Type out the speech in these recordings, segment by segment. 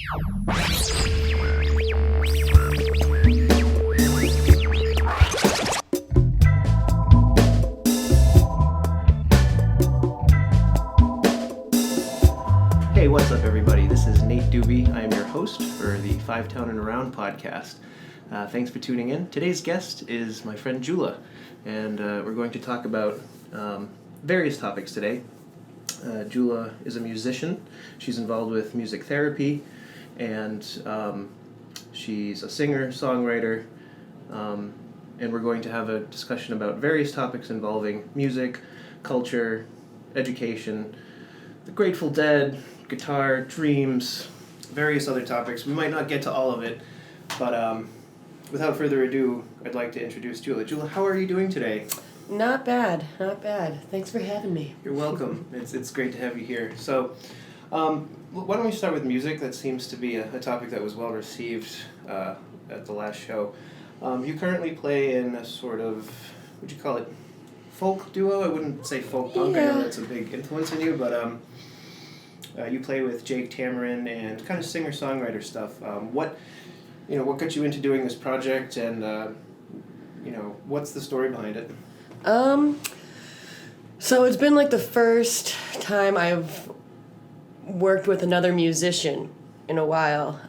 Hey, what's up, everybody? This is Nate Doobie. I am your host for the Five Town and Around podcast. Thanks for tuning in. Today's guest is my friend Julla, and we're going to talk about various topics today. Julla is a musician. She's involved with music therapy, and she's a singer, songwriter, and we're going to have a discussion about various topics involving music, culture, education, the Grateful Dead, guitar, dreams, various other topics. We might not get to all of it, but without further ado, I'd like to introduce Julla. Julla, how are you doing today? Not bad. Thanks for having me. You're welcome. It's great to have you here. So, why don't we start with music? That seems to be a topic that was well received at the last show. You currently play in a sort of, would you call it folk duo? I wouldn't say folk punk. Yeah. I know that's a big influence on you, but you play with Jake Tamarin and kind of singer-songwriter stuff. What got you into doing this project, and what's the story behind it? So it's been like the first time I've worked with another musician in a while.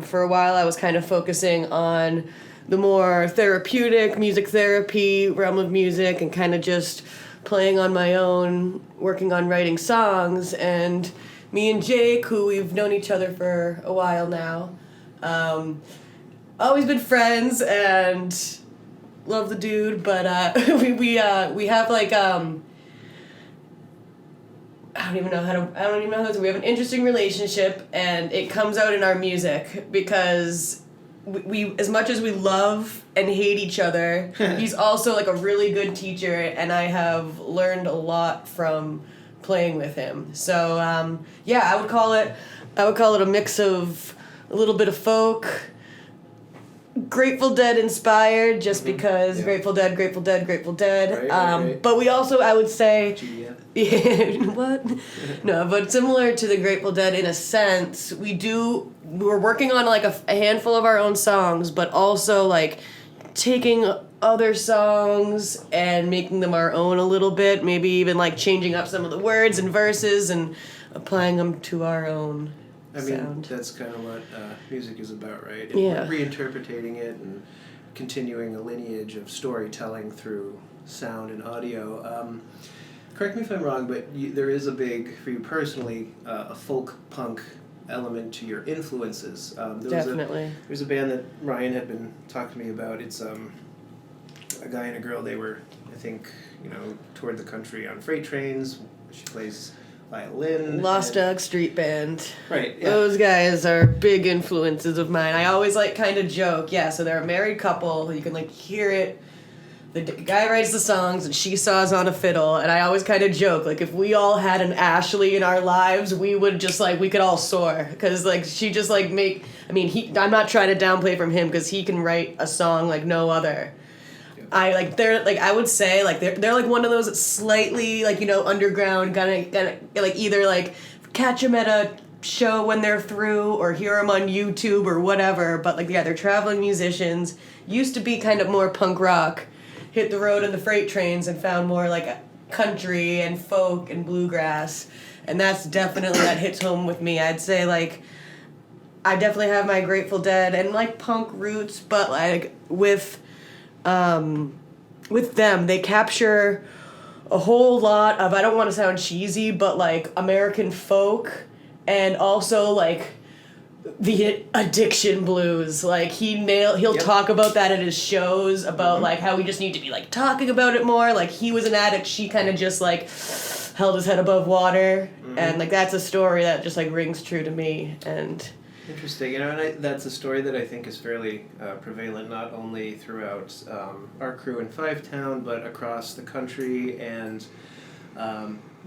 For a while I was kind of focusing on the more therapeutic music therapy realm of music and kind of just playing on my own, working on writing songs, and me and Jake, who we've known each other for a while now, always been friends and love the dude, but we have like I don't even know how to we have an interesting relationship, and it comes out in our music because we as much as we love and hate each other, he's also like a really good teacher, and I have learned a lot from playing with him. So I would call it a mix of a little bit of folk, Grateful Dead inspired, just because Grateful Dead. Right. But we also, I would say, GDF. what? No, but similar to the Grateful Dead in a sense, we're working on like a handful of our own songs, but also like taking other songs and making them our own a little bit, maybe even like changing up some of the words and verses and applying them to our own sound. That's kind of what music is about, right? Yeah. Reinterpreting it and continuing a lineage of storytelling through sound and audio. Correct me if I'm wrong, but there is a big, for you personally, a folk punk element to your influences. Definitely. There's a band that Ryan had been talking to me about. It's a guy and a girl. They were, I think, toured the country on freight trains. She plays violin. Lost Dog Street Band. Right, yeah. Those guys are big influences of mine. I always like kind of joke. Yeah, so they're a married couple. You can like hear it. The guy writes the songs and she saws on a fiddle, and I always kind of joke, like, if we all had an Ashley in our lives, we would just, like, we could all soar, because, like, she just, like, I'm not trying to downplay from him, because he can write a song like no other. I would say, like, they're like one of those slightly, like, underground, gonna like, either, like, catch them at a show when they're through, or hear them on YouTube, or whatever, but, like, yeah, they're traveling musicians, used to be kind of more punk rock, hit the road in the freight trains and found more like country and folk and bluegrass, and that's definitely, that hits home with me. I'd say, like, I definitely have my Grateful Dead and like punk roots, but like with them they capture a whole lot of, I don't want to sound cheesy, but like American folk, and also like the addiction blues. Like he'll talk about that at his shows, about like how we just need to be like talking about it more. Like he was an addict, she kind of just like held his head above water, and like that's a story that just like rings true to me. And interesting, and that's a story that I think is fairly prevalent not only throughout our crew in Five Town, but across the country. And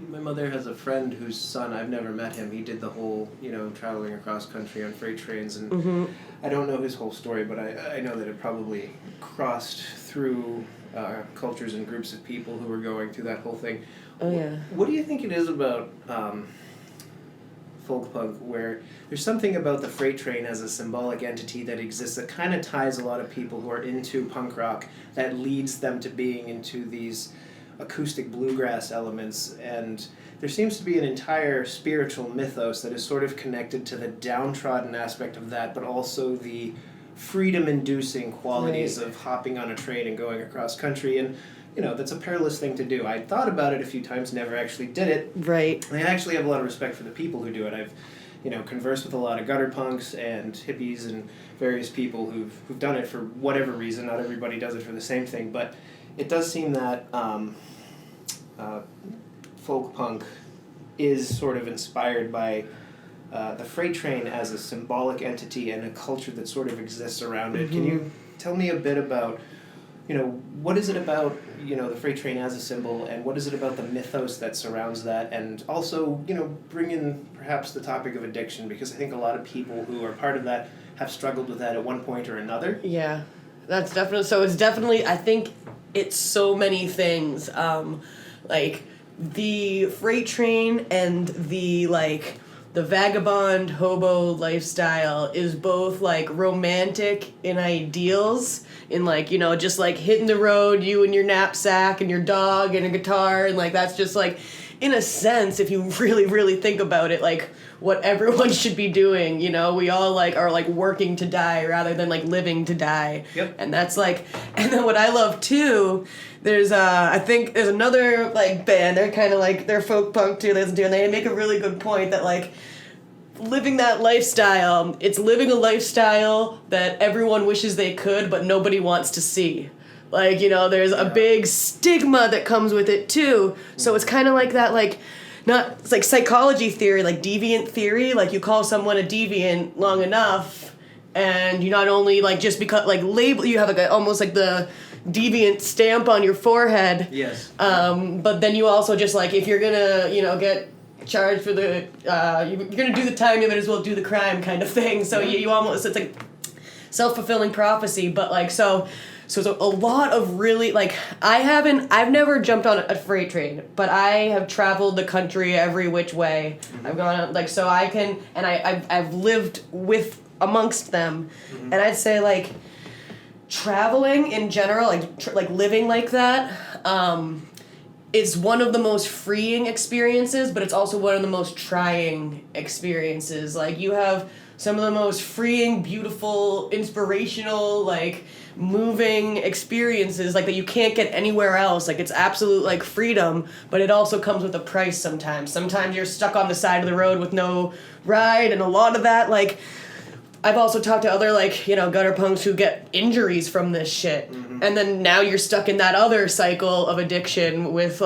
my mother has a friend whose son, I've never met him, he did the whole, traveling across country on freight trains, and I don't know his whole story, but I know that it probably crossed through cultures and groups of people who were going through that whole thing. Oh, yeah. What do you think it is about folk punk where there's something about the freight train as a symbolic entity that exists that kind of ties a lot of people who are into punk rock, that leads them to being into these acoustic bluegrass elements. And there seems to be an entire spiritual mythos that is sort of connected to the downtrodden aspect of that, but also the freedom-inducing qualities of hopping on a train and going across country. And that's a perilous thing to do. I thought about it a few times, never actually did it. Right. I actually have a lot of respect for the people who do it. I've, conversed with a lot of gutter punks and hippies and various people who've done it for whatever reason. Not everybody does it for the same thing, but it does seem that folk punk is sort of inspired by the freight train as a symbolic entity and a culture that sort of exists around it. Can you tell me a bit about, what is it about, the freight train as a symbol, and what is it about the mythos that surrounds that, and also, bring in perhaps the topic of addiction, because I think a lot of people who are part of that have struggled with that at one point or another. Yeah, that's definitely, so it's definitely, I think it's so many things, like the freight train and the vagabond hobo lifestyle is both romantic in ideals, in just hitting the road, you and your knapsack and your dog and a guitar, and that's just in a sense, if you really, really think about it, what everyone should be doing. We all are working to die rather than living to die. Yep. And that's and then what I love too, there's I think there's another band, they're kind of they're folk punk too, and they make a really good point that living that lifestyle, it's living a lifestyle that everyone wishes they could, but nobody wants to see. There's a big stigma that comes with it too. So it's kind of that, it's psychology theory, deviant theory. You call someone a deviant long enough, and you not only just because label, you have almost the deviant stamp on your forehead. Yes. But then you also just if you're gonna get charged for the you're gonna do the time, you might as well do the crime kind of thing. So you almost, it's self-fulfilling prophecy. But so it's a lot of really I've never jumped on a freight train, but I have traveled the country every which way. I've gone so I can, and I've lived with amongst them, and I'd say traveling in general, living like that, is one of the most freeing experiences, but it's also one of the most trying experiences. You have some of the most freeing, beautiful, inspirational, moving experiences that you can't get anywhere else. It's absolute freedom, but it also comes with a price sometimes. Sometimes you're stuck on the side of the road with no ride, and a lot of that I've also talked to other gutter punks who get injuries from this shit, and then now you're stuck in that other cycle of addiction with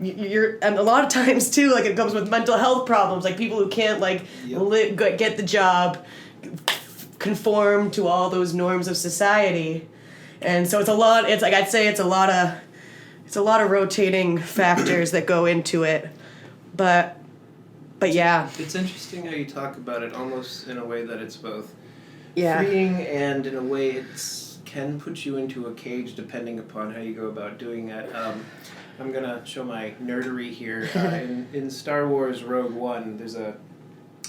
you're, and a lot of times too it comes with mental health problems, people who can't get the job, conform to all those norms of society, and so it's a lot. It's I'd say it's a lot of rotating factors that go into it, but yeah. It's interesting how you talk about it almost in a way that it's both Yeah. freeing and in a way it can put you into a cage depending upon how you go about doing that. I'm going to show my nerdery here. In Star Wars Rogue One, there's a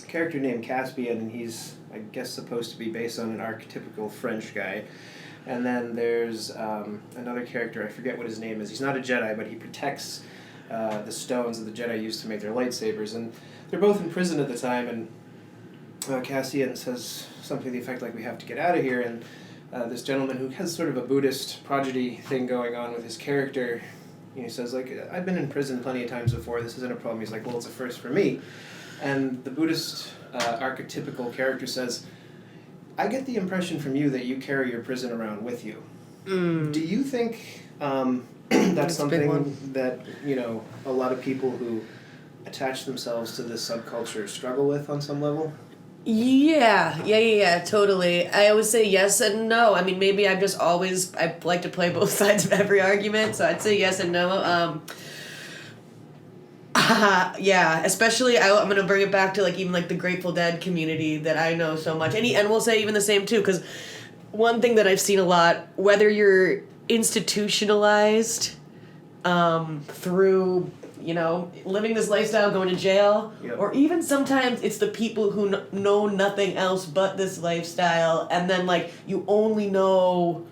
character named Caspian, and he's, I guess, supposed to be based on an archetypical French guy. And then there's another character, I forget what his name is. He's not a Jedi, but he protects the stones that the Jedi use to make their lightsabers. And they're both in prison at the time, and Cassian says something to the effect we have to get out of here, and this gentleman who has sort of a Buddhist prodigy thing going on with his character, he says, I've been in prison plenty of times before, this isn't a problem. He's well, it's a first for me. And the Buddhist archetypical character says, I get the impression from you that you carry your prison around with you. Do you think that's something that, a lot of people who attach themselves to this subculture struggle with on some level? Yeah, totally. I would say yes and no. I mean, maybe I like to play both sides of every argument, so I'd say yes and no. Yeah, especially I'm going to bring it back to even the Grateful Dead community that I know so much. And we'll say even the same too, because one thing that I've seen a lot, whether you're institutionalized through living this lifestyle, going to jail, Yep. or even sometimes it's the people who know nothing else but this lifestyle, and then like you only know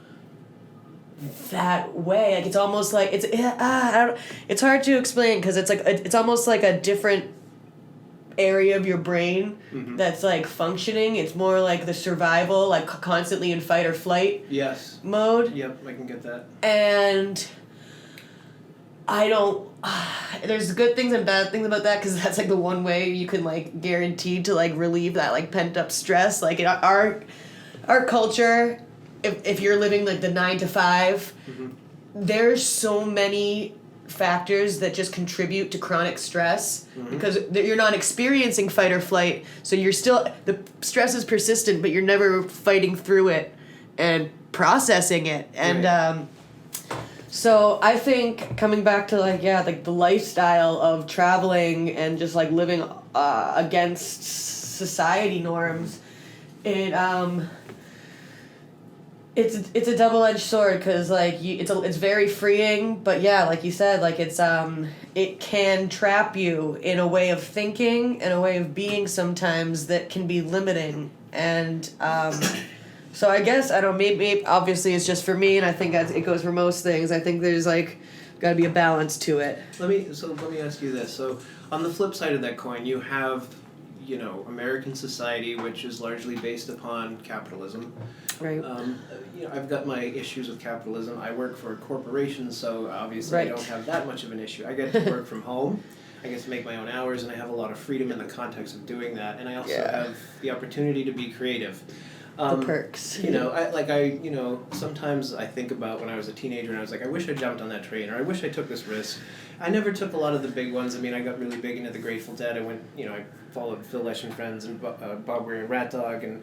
that way. Like it's almost like it's hard to explain because it's like it's almost like a different area of your brain that's like functioning. It's more like the survival, like constantly in fight or flight mode. Yep, I can get that. And I don't there's good things and bad things about that, because that's like the one way you can like guaranteed to like relieve that like pent up stress. Like in our culture, if you're living like the 9 to 5, there's so many factors that just contribute to chronic stress because you're not experiencing fight or flight, so you're still, the stress is persistent, but you're never fighting through it and processing it. And so I think coming back to like the lifestyle of traveling and just like living against society norms, it's a double-edged sword, because like it's very freeing, but like you said, like it can trap you in a way of thinking and a way of being sometimes that can be limiting. And so I guess I don't, maybe obviously it's just for me, and I think it goes for most things. I think there's like got to be a balance to it. Let me ask you this. So on the flip side of that coin, you have American society, which is largely based upon capitalism. Right. I've got my issues with capitalism. I work for a corporation, so obviously I don't have that much of an issue. I get to work from home. I get to make my own hours, and I have a lot of freedom in the context of doing that. And I also have the opportunity to be creative. The perks. Sometimes I think about when I was a teenager, and I was like, I wish I jumped on that train, or I wish I took this risk. I never took a lot of the big ones. I mean, I got really big into the Grateful Dead. I went, I followed Phil Lesh and Friends and Bob Weir and Rat Dog and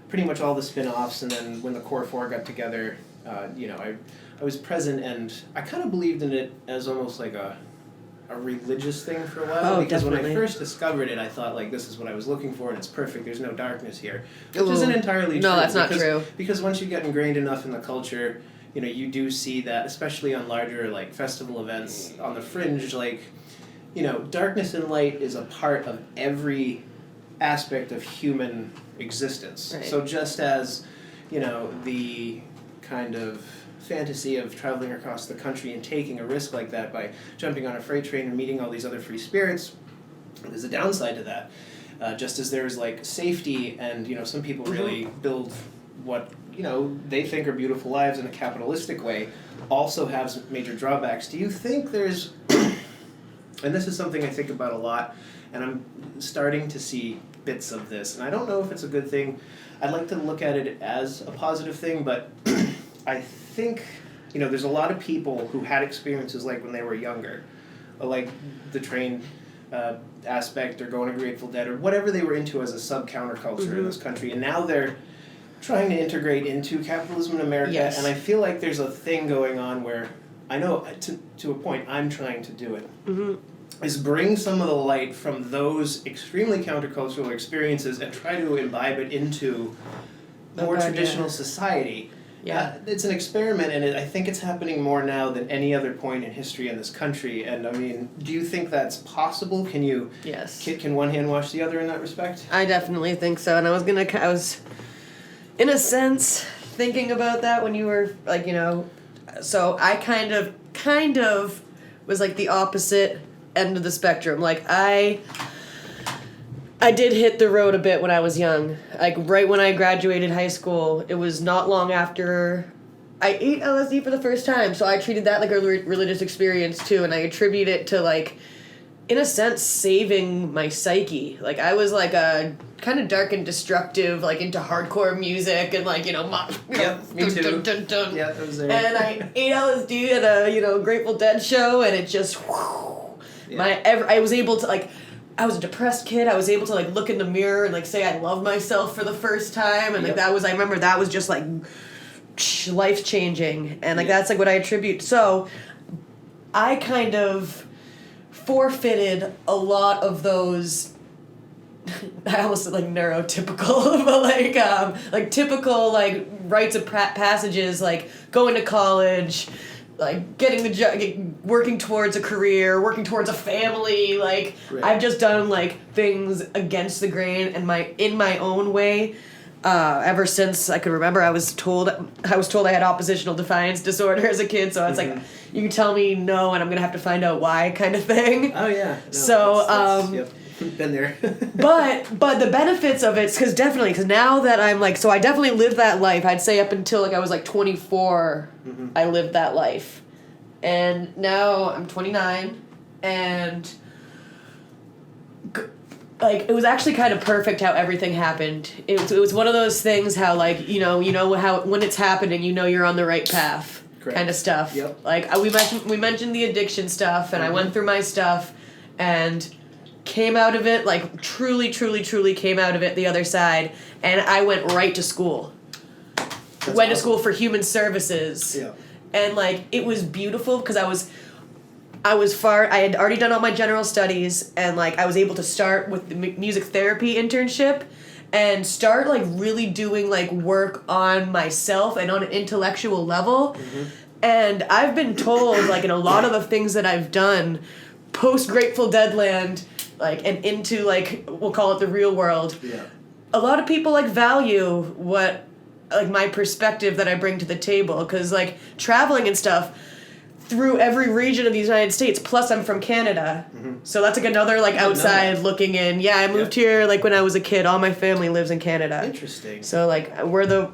pretty much all the spin-offs. And then when the Core Four got together, I was present, and I kind of believed in it as almost like a religious thing for a while. Because definitely. when I first discovered it, I thought, like, this is what I was looking for, and it's perfect. There's no darkness here. Which isn't entirely true. No, that's not true. Because once you get ingrained enough in the culture, you do see that, especially on larger, like, festival events on the fringe, like, darkness and light is a part of every aspect of human existence. Right. So just as, the kind of fantasy of traveling across the country and taking a risk like that by jumping on a freight train and meeting all these other free spirits, there's a downside to that. Just as there's like safety, and some people really build what they think are beautiful lives in a capitalistic way, also has major drawbacks. Do you think there's, and this is something I think about a lot, and I'm starting to see bits of this, and I don't know if it's a good thing. I'd like to look at it as a positive thing, but I think, there's a lot of people who had experiences like when they were younger, like the train aspect, or going to Grateful Dead, or whatever they were into as a sub-counterculture in this country, and now they're trying to integrate into capitalism in America, and I feel like there's a thing going on where, I know to a point I'm trying to do it, is bring some of the light from those extremely countercultural experiences and try to imbibe it into more traditional society. It's an experiment, and I think it's happening more now than any other point in history in this country. And I mean, do you think that's possible? Can you? Yes. Can one hand wash the other in that respect? I definitely think so, and I was, in a sense, thinking about that when you were like, so I kind of was like the opposite end of the spectrum. Like I did hit the road a bit when I was young. Like right when I graduated high school, it was not long after I ate LSD for the first time. So I treated that like a religious experience too, and I attribute it to like, in a sense, saving my psyche. Like I was like a kind of dark and destructive, like into hardcore music and like me too. Dun, dun, dun. Yeah, I was there. And I ate LSD at a Grateful Dead show, and it just I was able to like. I was a depressed kid. I was able to like look in the mirror and like say I love myself for the first time, and like I remember that was just like life changing, and like that's like what I attribute. So I kind of forfeited a lot of those. I almost said like neurotypical, but like typical like rites of passages, like going to college, like getting the working towards a career, working towards a family. Like, Right. I've just done, like, things against the grain and in my own way. Ever since I could remember, I was told I had oppositional defiance disorder as a kid, so it's like, you can tell me no and I'm gonna have to find out why kind of thing. Oh yeah. No, So, yep, been there. but the benefits of it, because now that I'm like, so I definitely lived that life. I'd say up until like I was like 24, I lived that life, and now I'm 29, and like it was actually kind of perfect how everything happened. It was one of those things how like you know how when it's happening you're on the right path. Correct. Kind of stuff. Yep. Like we mentioned the addiction stuff, and I went through my stuff, and came out of it like truly came out of it the other side, and I went right to school. Went to school for human services. Yeah. And like it was beautiful because I had already done all my general studies, and like I was able to start with the music therapy internship and start like really doing like work on myself and on an intellectual level. And I've been told like in a lot of the things that I've done post Grateful Dead land, like, and into like we'll call it the real world, a lot of people like value what like my perspective that I bring to the table, because like traveling and stuff through every region of the United States, plus I'm from Canada. So that's like another like outside looking in. Yeah, I moved here like when I was a kid. All my family lives in Canada. Interesting. So like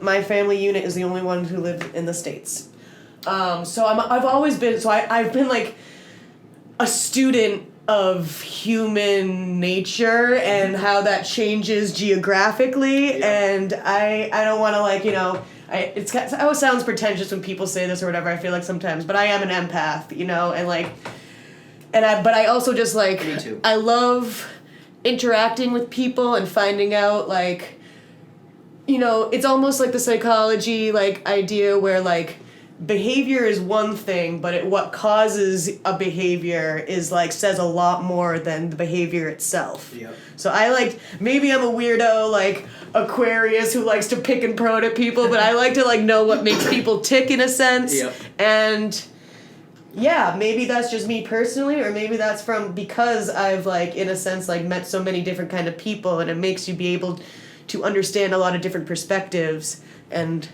my family unit is the only one who lived in the States. So I've been like a student of human nature and how that changes geographically, and I don't want to like it always sounds pretentious when people say this or whatever. I feel like sometimes, but I am an empath, and like, but I also just like, Me too. I love interacting with people and finding out like, it's almost like the psychology like idea where like behavior is one thing, but what causes a behavior is like says a lot more than the behavior itself. Yep. So maybe I'm a weirdo like Aquarius who likes to pick and prod at people, but I like to like know what makes people tick in a sense. Yep. And yeah, maybe that's just me personally, or maybe that's because I've like in a sense like met so many different kind of people, and it makes you be able to understand a lot of different perspectives. And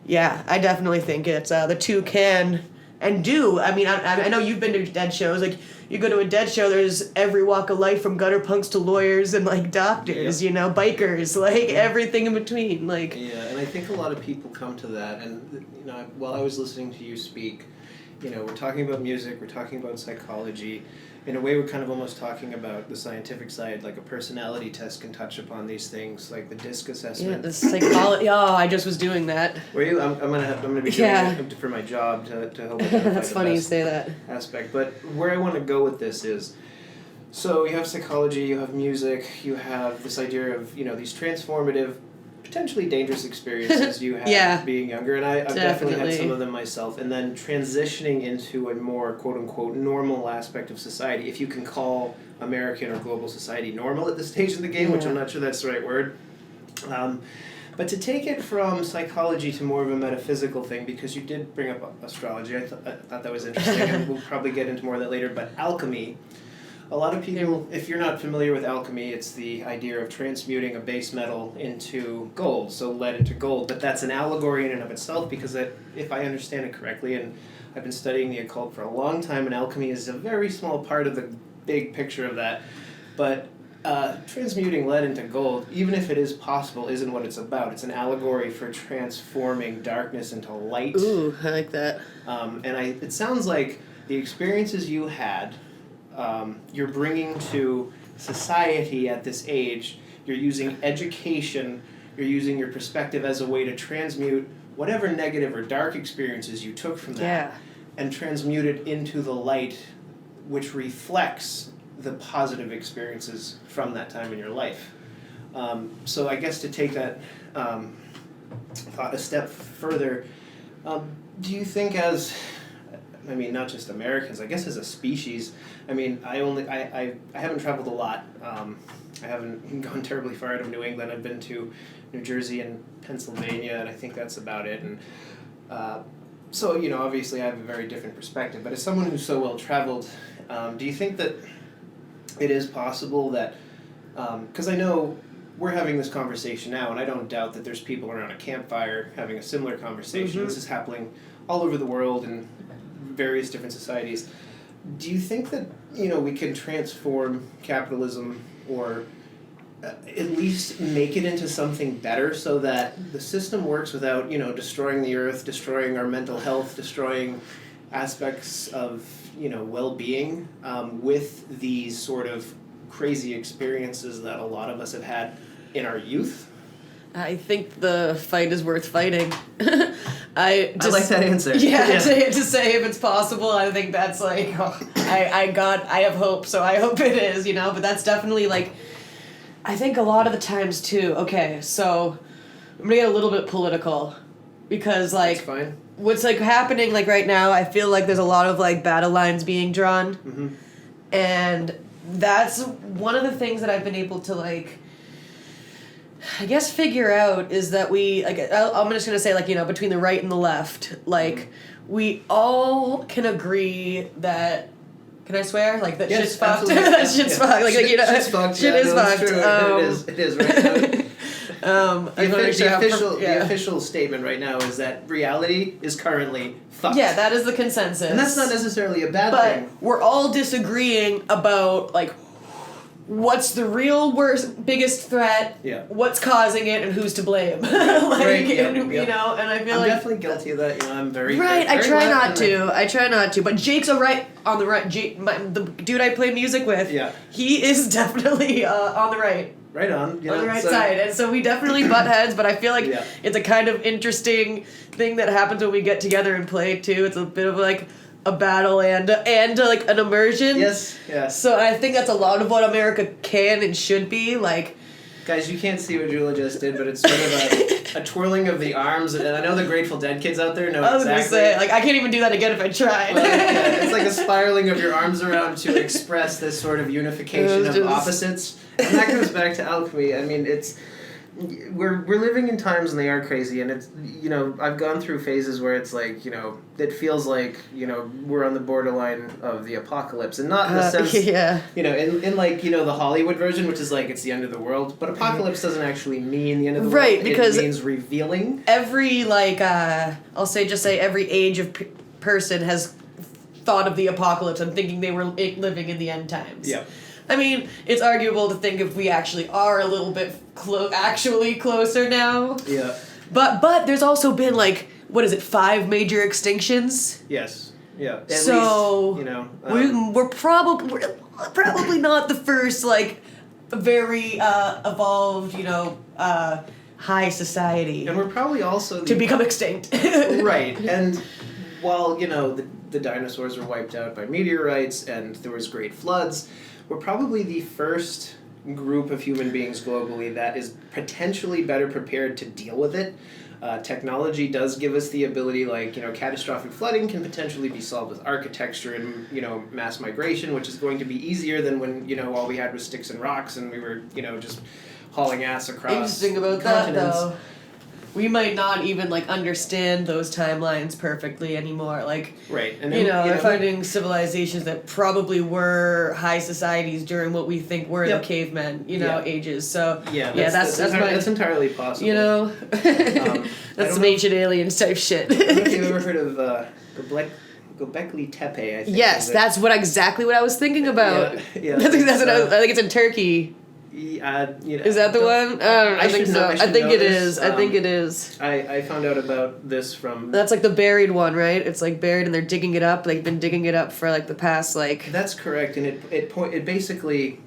yeah, I definitely think it's the two can and do. I mean, I know you've been to Dead shows. Like, you go to a Dead show, there's every walk of life from gutter punks to lawyers and, like, doctors, bikers, like, everything in between. Like, yeah, and I think a lot of people come to that. And, while I was listening to you speak, we're talking about music, we're talking about psychology. In a way, we're kind of almost talking about the scientific side, like a personality test can touch upon these things, like the DISC assessment. yeah, the psychology. Oh, I just was doing that. Were you? I'm gonna be doing it for my job to help. That's funny you say that. Aspect, but where I want to go with this is, so you have psychology, you have music, you have this idea of these transformative, potentially dangerous experiences you had being younger, and I've definitely had some of them myself, and then transitioning into a more quote-unquote normal aspect of society, if you can call American or global society normal at this stage in the game, which I'm not sure that's the right word. But to take it from psychology to more of a metaphysical thing, because you did bring up astrology, I thought that was interesting, and we'll probably get into more of that later, but alchemy. A lot of people, if you're not familiar with alchemy, it's the idea of transmuting a base metal into gold, so lead into gold. But that's an allegory in and of itself, because if I understand it correctly, and I've been studying the occult for a long time, and alchemy is a very small part of the big picture of that. But transmuting lead into gold, even if it is possible, isn't what it's about. It's an allegory for transforming darkness into light. Ooh, I like that. It sounds like the experiences you had, you're bringing to society at this age. You're using education, you're using your perspective as a way to transmute whatever negative or dark experiences you took from that, and transmute it into the light, which reflects the positive experiences from that time in your life. So I guess to take that thought a step further, do you think not just Americans, I guess as a species, I haven't traveled a lot. I haven't gone terribly far out of New England. I've been to New Jersey and Pennsylvania, and I think that's about it. And so, obviously I have a very different perspective, but as someone who's so well traveled, do you think that it is possible that, because I know we're having this conversation now, and I don't doubt that there's people around a campfire having a similar conversation. Mm-hmm. This is happening all over the world in various different societies. Do you think that, we can transform capitalism or at least make it into something better so that the system works without, destroying the earth, destroying our mental health, destroying aspects of, well-being, with these sort of crazy experiences that a lot of us have had in our youth? I think the fight is worth fighting. I like that answer. Yeah. To say if it's possible, I think that's like, I have hope, so I hope it is, but that's definitely like, I think a lot of the times too, okay, so I'm gonna get a little bit political because like, that's fine. What's like happening like right now, I feel like there's a lot of like battle lines being drawn, Mm-hmm. and that's one of the things that I've been able to like, I guess figure out is that we like I'm just gonna say like between the right and the left, like we all can agree that. Can I swear? Like that shit's fucked. That shit's fucked. Like shit's fucked. Shit is fucked. It is right now. The the official statement right now is that reality is currently fucked. Yeah, that is the consensus. And that's not necessarily a bad thing. But we're all disagreeing about like what's the real biggest threat, what's causing it, and who's to blame. And I feel I'm definitely guilty of that. I'm very right. Very I try not to. But Jake's on the right. The dude I play music with. Yeah. He is definitely on the right. Right on. On the right side. And so we definitely butt heads, but I feel like it's a kind of interesting thing that happens when we get together and play too. It's a bit of like a battle and like an immersion. Yes, yeah. So I think that's a lot of what America can and should be. Like, guys, you can't see what Julla just did, but it's sort of a twirling of the arms, and I know the Grateful Dead kids out there know I was exactly. gonna say, like, I can't even do that again if I tried. Well, it's like a spiraling of your arms around to express this sort of unification of opposites, and that goes back to alchemy. I mean, we're living in times and they are crazy, and it's I've gone through phases where it's like it feels like we're on the borderline of the apocalypse, and not in the sense in like the Hollywood version, which is like it's the end of the world, but apocalypse doesn't actually mean the end of the world. Right, because it means revealing. Every like I'll say every age of person has thought of the apocalypse and thinking they were living in the end times. Yeah. I mean, it's arguable to think if we actually are a little bit actually closer now. Yeah. But there's also been like, what is it, 5 major extinctions? Yes. Yeah. At so least, we're probably not the first like very evolved high society. And we're probably also to become extinct. Right. And while the dinosaurs were wiped out by meteorites and there was great floods, we're probably the first group of human beings globally that is potentially better prepared to deal with it. Technology does give us the ability, like, catastrophic flooding can potentially be solved with architecture and, mass migration, which is going to be easier than when, all we had was sticks and rocks and we were, just hauling ass across Interesting about continents. that, though. We might not even, like, understand those timelines perfectly anymore. Like, right. And they're finding civilizations that probably were high societies during what we think were the cavemen, ages. So, that's entirely possible. That's some ancient aliens type shit. I don't know if you've ever heard of Göbekli Tepe, I think. Yes, that's exactly what I was thinking about. Yeah. I think it's in Turkey. Is that the one? I think so. I think it is. I think it is. I found out about this from... That's like the buried one, right? It's like buried and they're digging it up. They've been digging it up for like the past like... That's correct, and it basically...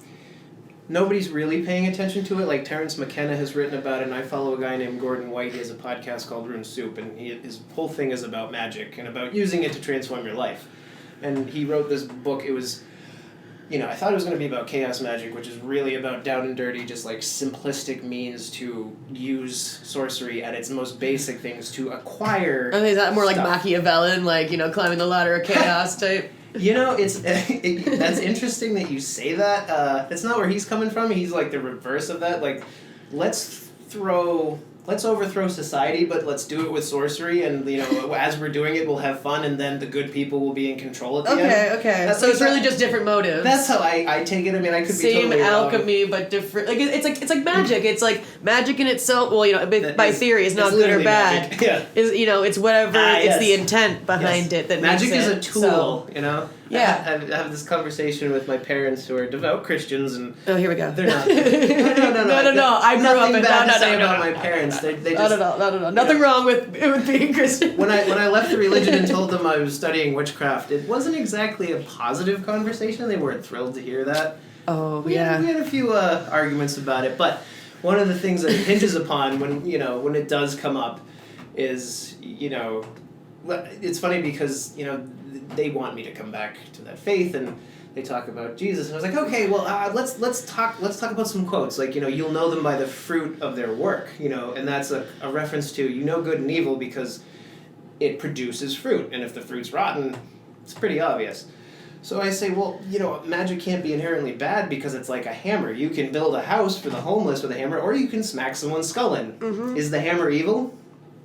Nobody's really paying attention to it. Like Terrence McKenna has written about it, and I follow a guy named Gordon White. He has a podcast called Rune Soup, and his whole thing is about magic and about using it to transform your life. And he wrote this book. It was... I thought it was going to be about chaos magic, which is really about down and dirty, just like simplistic means to use sorcery at its most basic things to acquire. I mean, is that more stuff. like Machiavellian, like, climbing the ladder of chaos type? That's interesting that you say that. That's not where he's coming from. He's like the reverse of that. Like, let's throw let's overthrow society, but let's do it with sorcery, and as we're doing it, we'll have fun, and then the good people will be in control at the end. Okay. So it's really just different motives. That's how I take it. I mean, I could be totally same alchemy, wrong. but different. Like it's like magic. It's like magic in itself. Well, by theory, is not good or bad. Magic. Yeah. It's whatever. It's the intent behind it that magic makes is it. a tool. Yeah. I have this conversation with my parents who are devout Christians, and oh, here we go. They're not. No. I grew up in about my parents. They just no. Nothing wrong with being Christian. When I left the religion and told them I was studying witchcraft, it wasn't exactly a positive conversation. They weren't thrilled to hear that. Oh, we had a few arguments about it, but one of the things that it hinges upon when it does come up is it's funny because they want me to come back to that faith, and they talk about Jesus, and I was like, okay, well, let's talk about some quotes, like you'll know them by the fruit of their work, and that's a reference to good and evil because it produces fruit, and if the fruit's rotten, it's pretty obvious. So I say, well, magic can't be inherently bad because it's like a hammer. You can build a house for the homeless with a hammer, or you can smack someone's skull in. Mm-hmm. Is the hammer evil?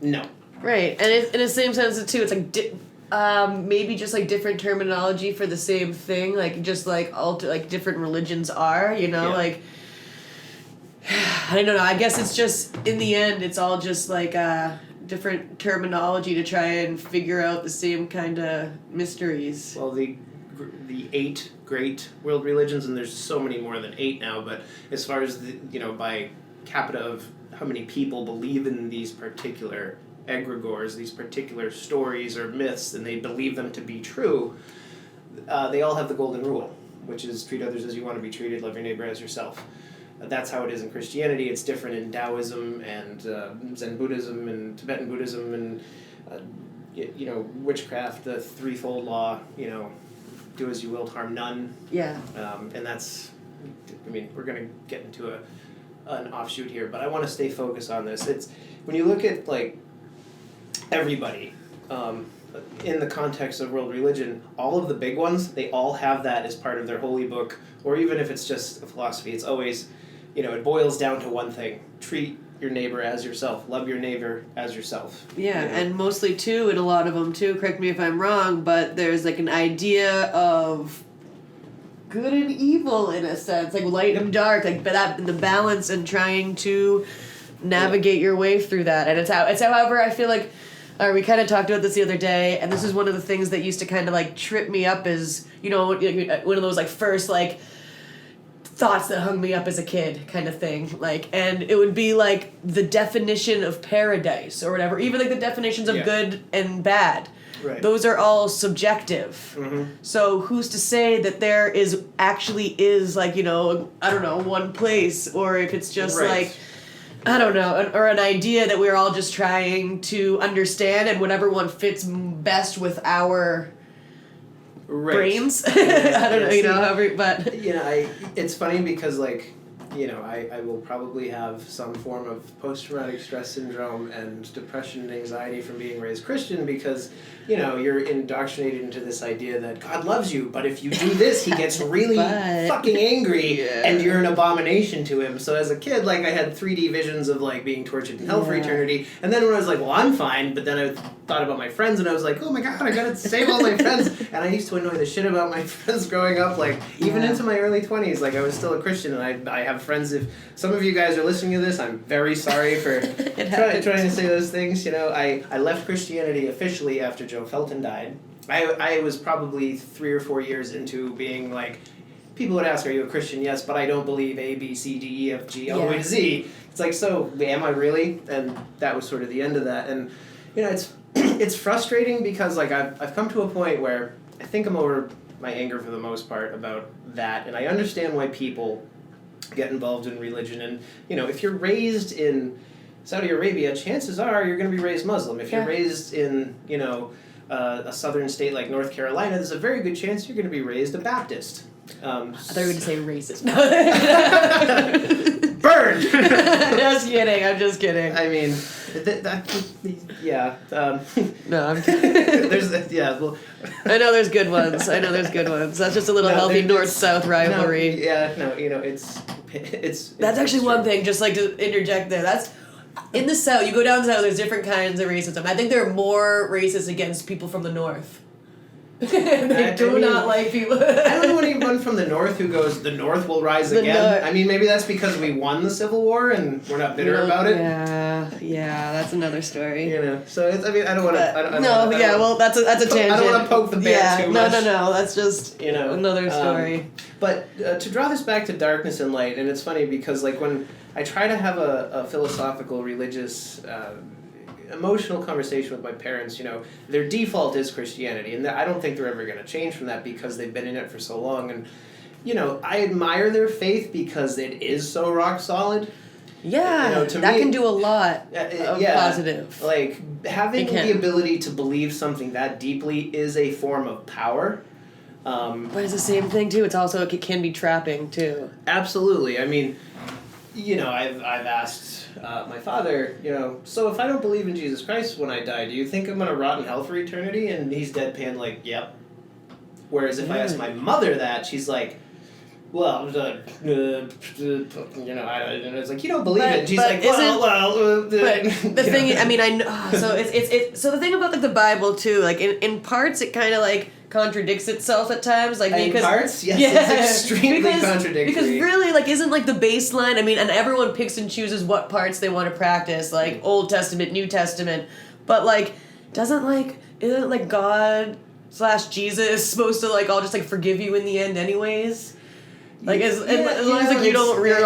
No. Right, and in the same sense too, it's like maybe just like different terminology for the same thing, like just like like different religions are, like I don't know. I guess it's just in the end, it's all just like different terminology to try and figure out the same kind of mysteries. Well, the 8 great world religions, and there's so many more than 8 now, but as far as by capita of how many people believe in these particular egregores, these particular stories or myths, and they believe them to be true, they all have the golden rule, which is treat others as you want to be treated, love your neighbor as yourself. That's how it is in Christianity. It's different in Taoism and Zen Buddhism and Tibetan Buddhism and witchcraft, the threefold law, do as you will, harm none. Yeah. And that's, we're going to get into an offshoot here, but I want to stay focused on this. It's when you look at everybody in the context of world religion, all of the big ones, they all have that as part of their holy book, or even if it's just a philosophy, it's always, it boils down to one thing: treat your neighbor as yourself, love your neighbor as yourself. Yeah, and mostly too, in a lot of them too, correct me if I'm wrong, but there's like an idea of good and evil in a sense, like light and dark, like the balance and trying to navigate your way through that. And it's however I feel like we kind of talked about this the other day, and this is one of the things that used to kind of like trip me up as one of those like first like thoughts that hung me up as a kid kind of thing, like, and it would be like the definition of paradise or whatever, even like the definitions of good and bad. Right. Those are all subjective. Mm-hmm. So who's to say that there is like, I don't know, one place, or if it's just like, I don't know, or an idea that we're all just trying to understand, and whatever one fits best with our brains. I don't know, but it's funny because I will probably have some form of post-traumatic stress syndrome and depression and anxiety from being raised Christian because, you're indoctrinated into this idea that God loves you, but if you do this, he gets really fucking angry and you're an abomination to him. So as a kid, I had 3D visions of, being tortured in hell for eternity. And then when I was like, well, I'm fine, but then I thought about my friends and I was like, oh my God, I gotta save all my friends. And I used to annoy the shit about my friends growing up, even into my early 20s, I was still a Christian, and I have friends. If some of you guys are listening to this, I'm very sorry for trying to say those things. I left Christianity officially after Joe Felton died. I was probably 3 or 4 years into being people would ask, are you a Christian? Yes, but I don't believe A, B, C, D, E, F, G, all the way to Z. It's so am I really? And that was sort of the end of that. And it's frustrating because I've come to a point where I think I'm over my anger for the most part about that, and I understand why people get involved in religion. And if you're raised in Saudi Arabia, chances are you're going to be raised Muslim. If you're raised in a southern state like North Carolina, there's a very good chance you're going to be raised a Baptist. I thought you were going to say racist. Burn! Just kidding. I'm just kidding. I mean, no, I'm kidding. Well, I know there's good ones. That's just a little healthy north-south rivalry. It's That's actually one thing, just to interject there. In the South, you go down south, there's different kinds of racism. I think there are more racist against people from the North. They do not like people. I don't know anyone from the North who goes, the North will rise again. I mean, maybe that's because we won the Civil War and we're not bitter about it. Yeah, that's another story. You know, so it's, I mean, I don't want to. That's a tangent. I don't want to poke the bear too much. No, that's just another story. But to draw this back to darkness and light, and it's funny because like when I try to have a philosophical, religious. Emotional conversation with my parents, their default is Christianity, and I don't think they're ever going to change from that because they've been in it for so long. And I admire their faith because it is so rock solid. Yeah, to that me, can do a lot of positive. Like having the ability to believe something that deeply is a form of power. But it's the same thing too. It's also it can be trapping too. Absolutely. I mean, I've asked. My father, so if I don't believe in Jesus Christ when I die, do you think I'm going to rot in hell for eternity? And he's deadpan like, yep. Whereas if I ask my mother that, she's like, well, it's like, you don't believe it. And she's like, but the thing, I mean, I know, so so the thing about like the Bible too, like in parts it kind of like contradicts itself at times, like in parts, yes, it's extremely contradictory. Because really, like, isn't like the baseline? I mean, and everyone picks and chooses what parts they want to practice, like Old Testament, New Testament, but like, isn't like God / Jesus supposed to like all just like forgive you in the end, anyways? Like as long as like you don't really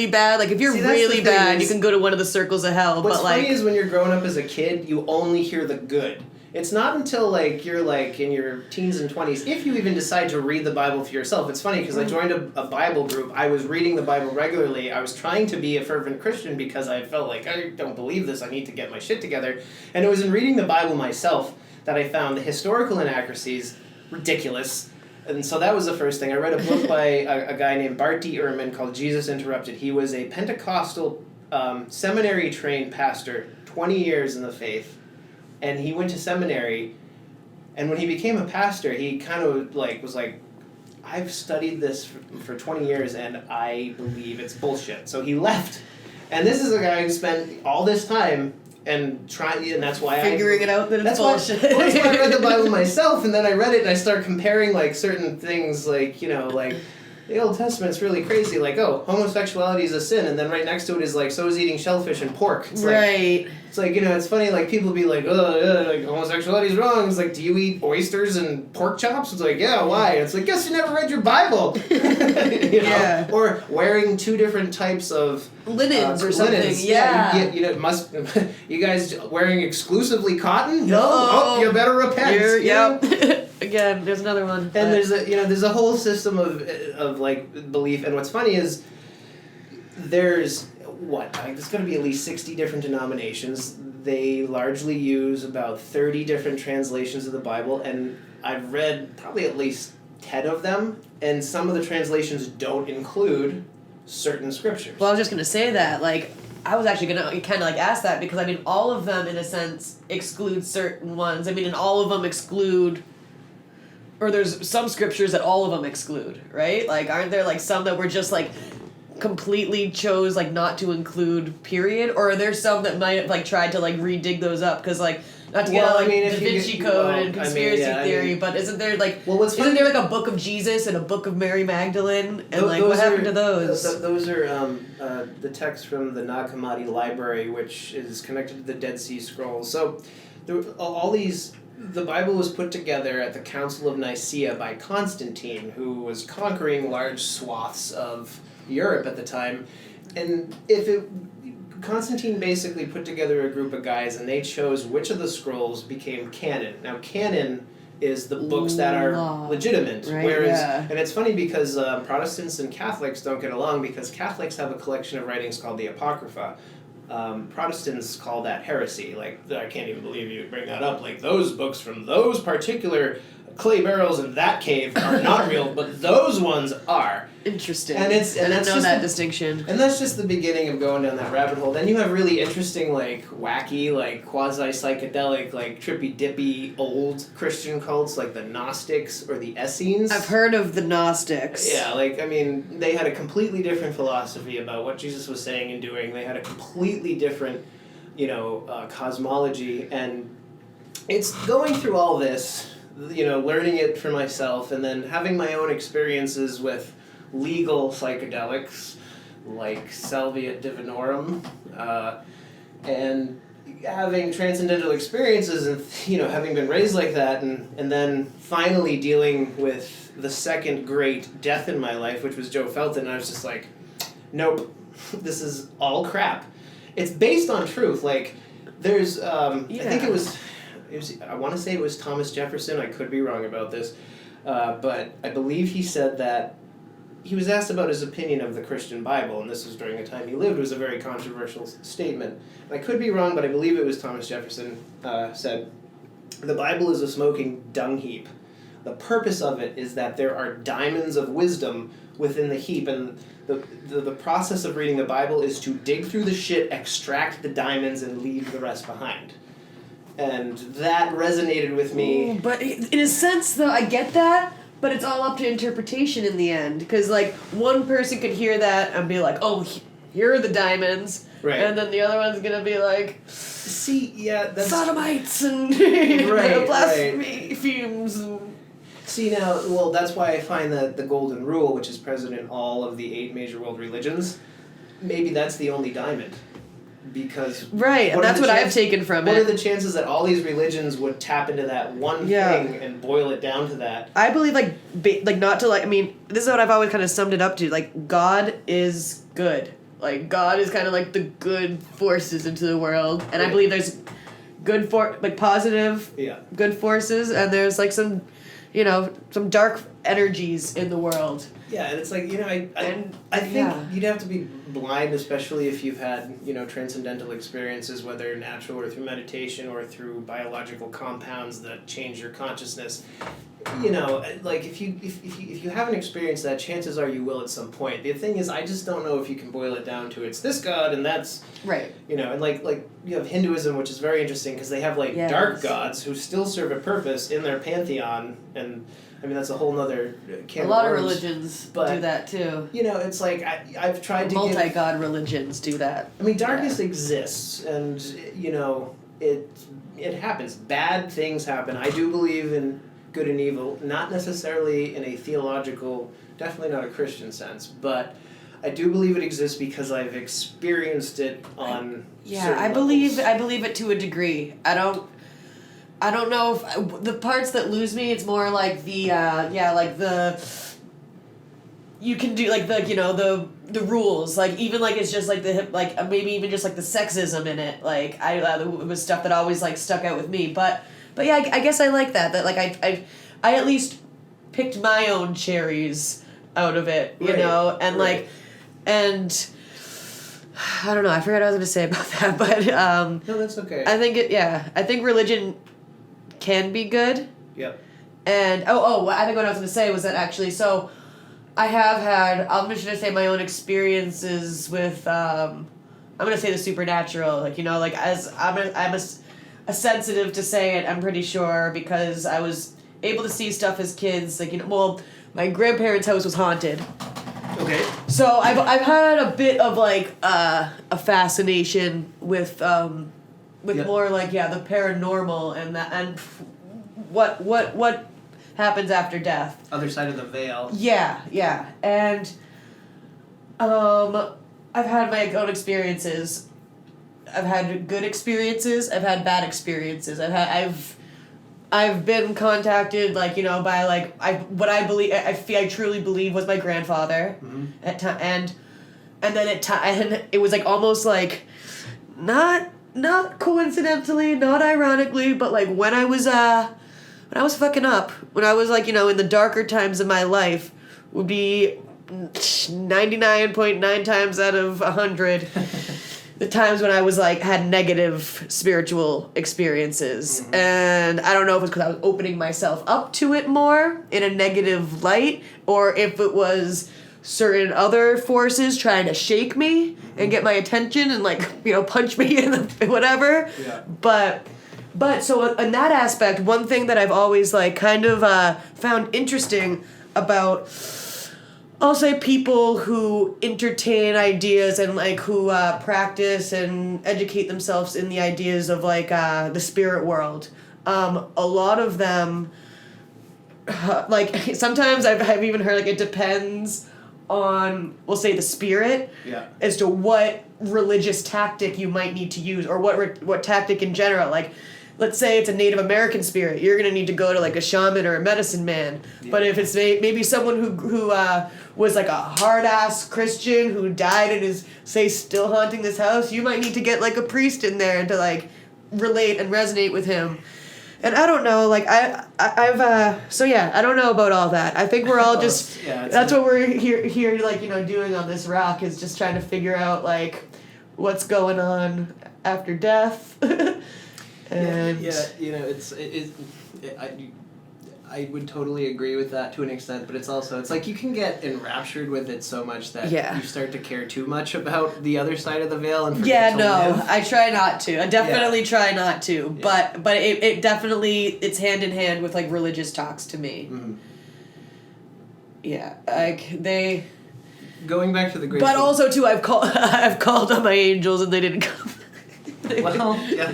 bad. Like if you're really bad, you can go to one of the circles of hell. What's but like funny is when you're growing up as a kid, you only hear the good. It's not until like you're like in your teens and 20s, if you even decide to read the Bible for yourself. It's funny because I joined a Bible group. I was reading the Bible regularly. I was trying to be a fervent Christian because I felt like I don't believe this. I need to get my shit together. And it was in reading the Bible myself that I found the historical inaccuracies ridiculous. And so that was the first thing. I read a book by a guy named Bart D. Ehrman called Jesus Interrupted. He was a Pentecostal seminary-trained pastor, 20 years in the faith. And he went to seminary, and when he became a pastor, he kind of like was like, I've studied this for 20 years, and I believe it's bullshit. So he left. And this is a guy who spent all this time and that's why figuring it out that it's bullshit. That's why I read the Bible myself, and then I read it and I started comparing like certain things, like like the Old Testament's really crazy. Like, oh, homosexuality is a sin, and then right next to it is like, so is eating shellfish and pork. It's right. Like, it's like it's funny. Like people be like, oh, yeah, like homosexuality is wrong. It's like, do you eat oysters and pork chops? It's like, yeah, why? It's like, guess you never read your Bible. Yeah. Or wearing two different types of linens or something. Linens. Yeah. Must you guys wearing exclusively cotton? No. Oh, you better repent. Yep. Again, there's another one. And there's a whole system of like belief. And what's funny is there's there's going to be at least 60 different denominations. They largely use about 30 different translations of the Bible, and I've read probably at least 10 of them, and some of the translations don't include certain scriptures. Well, I was just going to say that, like, I was actually going to kind of like ask that because, I mean, all of them in a sense exclude certain ones. I mean, and all of them exclude, or there's some scriptures that all of them exclude, right? Like, aren't there like some that were just like completely chose like not to include, period? Or are there some that might have like tried to like redig those up because like not to get out like Da Vinci Code and conspiracy theory, but isn't there like isn't there like a book of Jesus and a book of Mary Magdalene and like what happened to those? Those are the texts from the Nag Hammadi library, which is connected to the Dead Sea Scrolls. So all these. The Bible was put together at the Council of Nicaea by Constantine, who was conquering large swaths of Europe at the time. And Constantine basically put together a group of guys, and they chose which of the scrolls became canon. Now, canon is the books that are legitimate. Right, whereas, and it's funny because Protestants and Catholics don't get along because Catholics have a collection of writings called the Apocrypha. Protestants call that heresy. Like, I can't even believe you bring that up. Like, those books from those particular clay barrels in that cave are not real, but those ones are. Interesting. And it's and I that's didn't know just that distinction. And that's just the beginning of going down that rabbit hole. Then you have really interesting, like, wacky, like, quasi-psychedelic, like, trippy-dippy old Christian cults, like the Gnostics or the Essenes. I've heard of the Gnostics. Yeah, like, I mean, they had a completely different philosophy about what Jesus was saying and doing. They had a completely different, cosmology. And it's going through all this, learning it for myself and then having my own experiences with legal psychedelics like Salvia divinorum, and having transcendental experiences and having been raised like that and then finally dealing with the second great death in my life, which was Joe Felton, and I was just like, nope, this is all crap. It's based on truth. Like, there's I think it was I want to say it was Thomas Jefferson, I could be wrong about this, but I believe he said that he was asked about his opinion of the Christian Bible, and this was during the time he lived. It was a very controversial statement. I could be wrong, but I believe it was Thomas Jefferson said, "The Bible is a smoking dung heap. The purpose of it is that there are diamonds of wisdom within the heap, and the process of reading the Bible is to dig through the shit, extract the diamonds, and leave the rest behind." And that resonated with me. Ooh, but in a sense, though, I get that. But it's all up to interpretation in the end. Because, like, one person could hear that and be like, oh, here are the diamonds. Right. And then the other one's going to be like, see, yeah, that's... sodomites and right, blasphemy fumes. See, now, well, that's why I find that the golden rule, which is present in all of the 8 major world religions, maybe that's the only diamond. Because right, and that's what I've taken from it. What are the chances that all these religions would tap into that one thing and boil it down to that? I believe, not to, I mean, this is what I've always kind of summed it up to. Like, God is good. Like, God is kind of like the good forces into the world. And I believe there's positive good forces, and there's, like, some dark energies in the world. Yeah, and it's like, I think you'd have to be blind, especially if you've had, transcendental experiences, whether natural or through meditation or through biological compounds that change your consciousness. Like, if you haven't experienced that, chances are you will at some point. The thing is, I just don't know if you can boil it down to it's this God and that's... Right. And like you have Hinduism, which is very interesting because they have, dark gods who still serve a purpose in their pantheon, and... I mean, that's a whole nother can of worms. A lot of religions do that, too. It's like, I've tried to multi-god religions do that. I mean, darkness exists, and, it happens. Bad things happen. I do believe in good and evil, not necessarily in a theological, definitely not a Christian sense, but I do believe it exists because I've experienced it on certain I believe it to a degree. I don't know if the parts that lose me. It's more like the you can do like the rules, like even like it's just like maybe even just like the sexism in it. Like it was stuff that always like stuck out with me. But yeah, I guess I like that like I at least picked my own cherries out of it, and like and. I don't know. I forgot what I was going to say about that, but no, that's okay. I think religion can be good. Yep. And I think what I was going to say was that actually, so I have had, I'm just going to say my own experiences with I'm going to say the supernatural, as I'm a sensitive to say it, I'm pretty sure, because I was able to see stuff as kids, my grandparents' house was haunted. Okay. So I've had a bit of a fascination with more the paranormal and what happens after death. Other side of the veil. Yeah, and I've had my own experiences. I've had good experiences. I've had bad experiences. I've been contacted by what I believe I truly believe was my grandfather at time and then and it was almost not coincidentally, not ironically, but when I was fucking up, when I was in the darker times of my life, would be 99.9 times out of 100 the times when I was like had negative spiritual experiences. Mm-hmm. And I don't know if it's because I was opening myself up to it more in a negative light, or if it was certain other forces trying to shake me and get my attention and like, you know, punch me in the whatever. Yeah. But so in that aspect, one thing that I've always like kind of found interesting about, I'll say, people who entertain ideas and like who practice and educate themselves in the ideas of like the spirit world. A lot of them, like sometimes I've even heard like it depends on, we'll say, the spirit, as to what religious tactic you might need to use, or what tactic in general. Like, let's say it's a Native American spirit, you're gonna need to go to like a shaman or a medicine man. Yeah. But if it's maybe someone who was like a hard ass Christian who died and is, say, still haunting this house, you might need to get like a priest in there to like relate and resonate with him. And I don't know, like I've so yeah, I don't know about all that. I think we're all just that's what we're here like, you know, doing on this rock, is just trying to figure out like what's going on after death. And you know, I would totally agree with that to an extent, but it's like you can get enraptured with it so much that you start to care too much about the other side of the veil and forget to live. I try not to. I definitely try not to. Yeah. But it definitely, it's hand in hand with like religious talks to me. Mm-hmm. Yeah, like they. Going back to the Grateful. But also too, I've called on my angels and they didn't come. Well, yeah.